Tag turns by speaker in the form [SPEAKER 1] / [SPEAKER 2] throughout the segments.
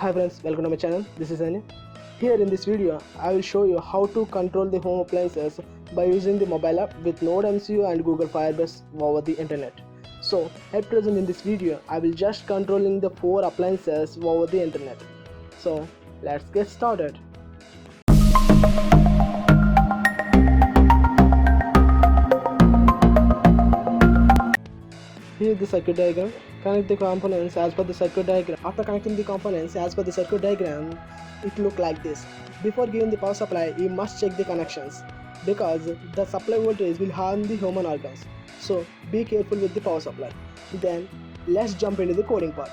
[SPEAKER 1] Hi friends, welcome to my channel. This is Anil. Here in this video, I will show you how to control the home appliances by using the mobile app with Nodemcu and Google Firebase over the internet. So at present in this video, I will just controlling the 4 appliances over the internet. So let's get started. Here is the circuit diagram. Connect the components as per the circuit diagram. After connecting the components as per the circuit diagram, it look like this. Before giving the power supply, you must check the connections because the supply voltage will harm the human organs. So be careful with the power supply. Then let's jump into the coding part.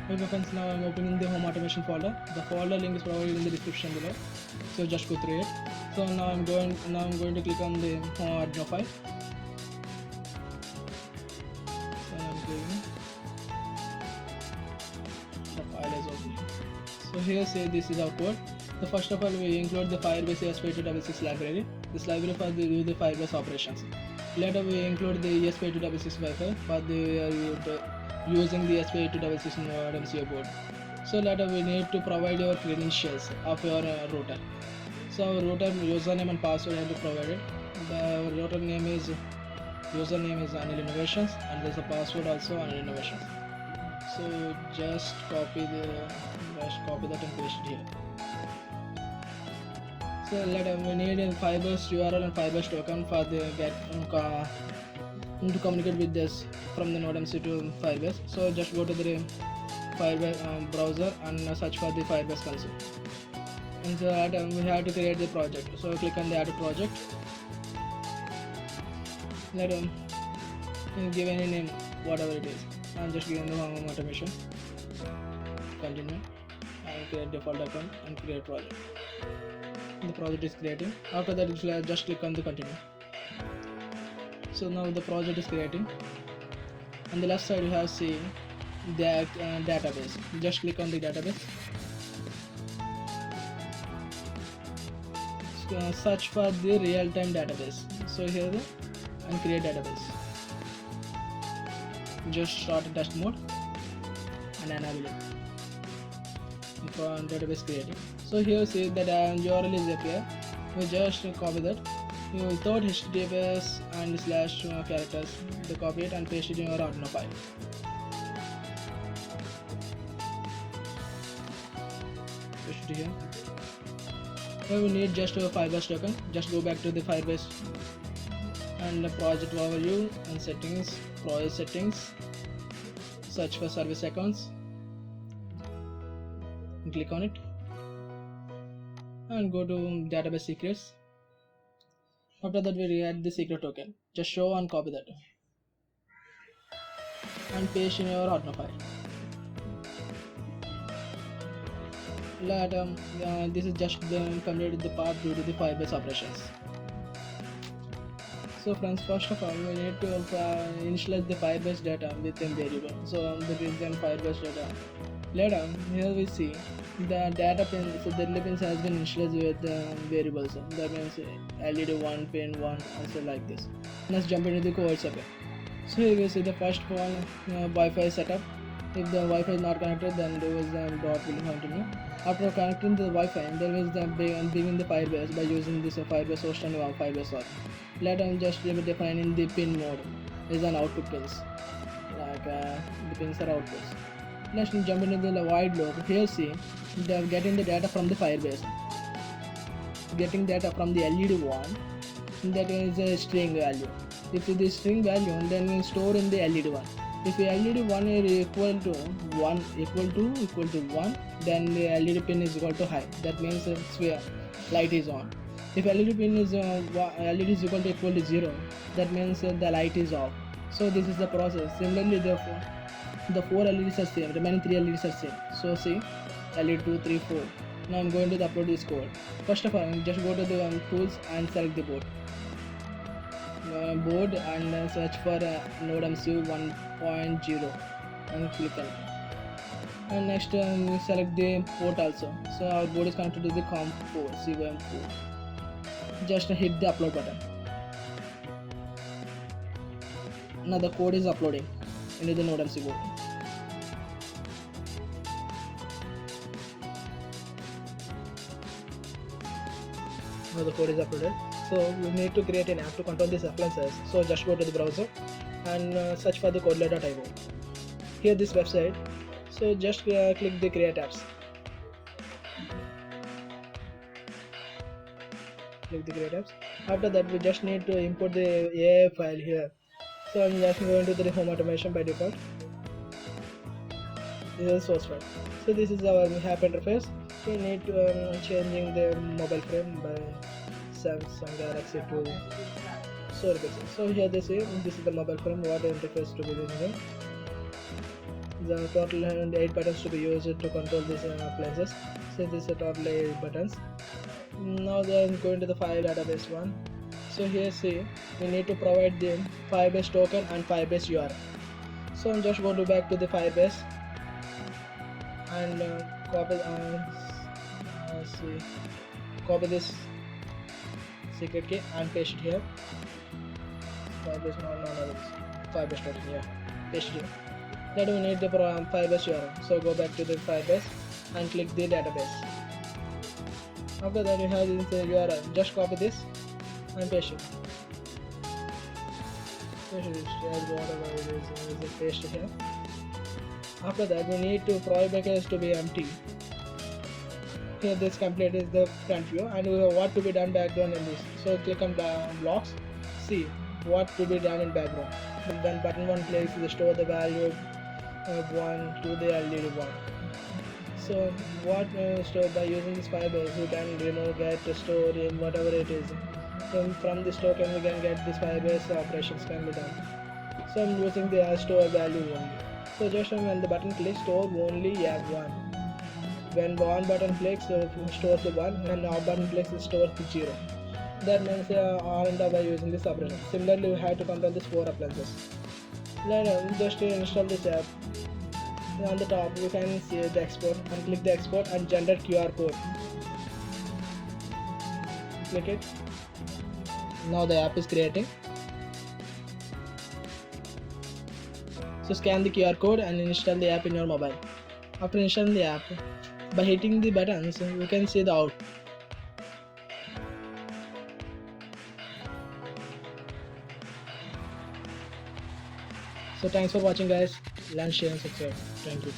[SPEAKER 1] Okay friends, now I'm opening the home automation folder. The folder link is provided in the description below. So just go through it. So now I'm going to click on the home Arduino file. The file is open. So here say this is our code. So first of all we include the Firebase ESP8266 library. This library for the do the Firebase operations. Later we include the ESP8266 Wi-Fi for the using the ESP8266 Nodemcu board. So later we need to provide your credentials of your router. So our router username and password have to provide it. The router name is username is Anil Innovations and there's a password also Anil Innovations. So just copy that and paste it here. So later we need a Firebase URL and Firebase token for the to communicate with this from the Nodemcu to Firebase. So just go to the Firebase browser and search for the Firebase console. And so that we have to create the project. So click on the add project. Let give any name, whatever it is. I'm just giving the home automation. Continue and create default account and create project. The project is creating. After that, just click on the continue. So now the project is creating. On the left side, you have see the database. Just click on the database. So, search for the real-time database. So here and create database. Just start test mode and enable it. Database created. So here see that URL is appear. We just copy that. Without HTTPS and / characters, they copy it and paste it in your Arduino file. Paste it here. Now we need just a Firebase token. Just go back to the Firebase and the project overview and settings, project settings, search for service accounts, click on it and go to database secrets. After that we add the secret token. Just show and copy that and paste in your Arduino file. This is just completed the part due to the Firebase operations. So friends, first of all we need to initialize the Firebase data within variable. So the within Firebase data. Later here we see the data pin. So the LED pins has been initialized with variables. That means LED 1, pin 1, and so like this. Let's jump into the code setup. So here we see the first one Wi-Fi setup. If the Wi-Fi is not connected, then there is dot will continue. After connecting to the Wi-Fi, there is the begin the Firebase by using this Firebase host and Firebase auth. Later I'm just defining the pin mode is an output pins, like the pins are outputs. Let's jump into the void loop. Here see they are getting the data from the Firebase, getting data from the LED 1, that is a string value. If it is string value, then we store in the LED 1. If LED 1 is equal to 1, then the LED pin is equal to high. That means light is on. If LED pin is LED is equal to 0, that means the light is off. So this is the process. Similarly, the 4 LEDs are same. Remaining 3 LEDs are same. So see LED 2, 3, 4. Now I'm going to upload this code. First of all, just go to the tools and select the board. And search for Nodemcu 1.0 and click on it. And next select the port also. So our board is connected to the COM4, COM4. Just hit the upload button. Now the code is uploading into the Nodemcu board. Now the code is uploaded. So we need to create an app to control these appliances. So just go to the browser and search for the codelab.io. Here this website. So just click the create apps. Click the create apps. After that we just need to import the AI file here. So I'm just going to the home automation by default. This is the source file. So this is our app interface. We need to changing the mobile frame by Samsung Galaxy to Solar Pixel. So here this is the mobile frame. What interface to be using? The total 8 buttons to be used to control these appliances. So this is a total 8 buttons. Now then going to the file database one. So here see we need to provide the Firebase token and Firebase URL. So I'm just going to back to the Firebase and copy this secret key and paste it here. Firebase Firebase token, yeah, paste it here. Then we need the Firebase URL. So go back to the Firebase and click the database. After that you have this URL. Just copy this and paste it. Whatever it is paste it here. After that we need to provide package to be empty. Here this complete is the front view and we have what to be done background in this. So click on blocks, see what to be done in background. And then button 1 place is store the value of 1 to the LED 1. So what store by using this Firebase you can remove, get, store in whatever it is. From this token we can get this Firebase operations can be done. So I'm using the store value only. So just when the button clicks, store only have 1. When one button clicks, stores the 1, and off button clicks, it stores the 0. That means on and off by using this operation. Similarly, we have to control these 4 appliances. Then just install this app. On the top, you can see the export and click the export and generate QR code. Click it. Now the app is creating. So scan the QR code and install the app in your mobile. After installing the app, by hitting the buttons, you can see the out. So thanks for watching guys. Learn, share and subscribe. Thank you.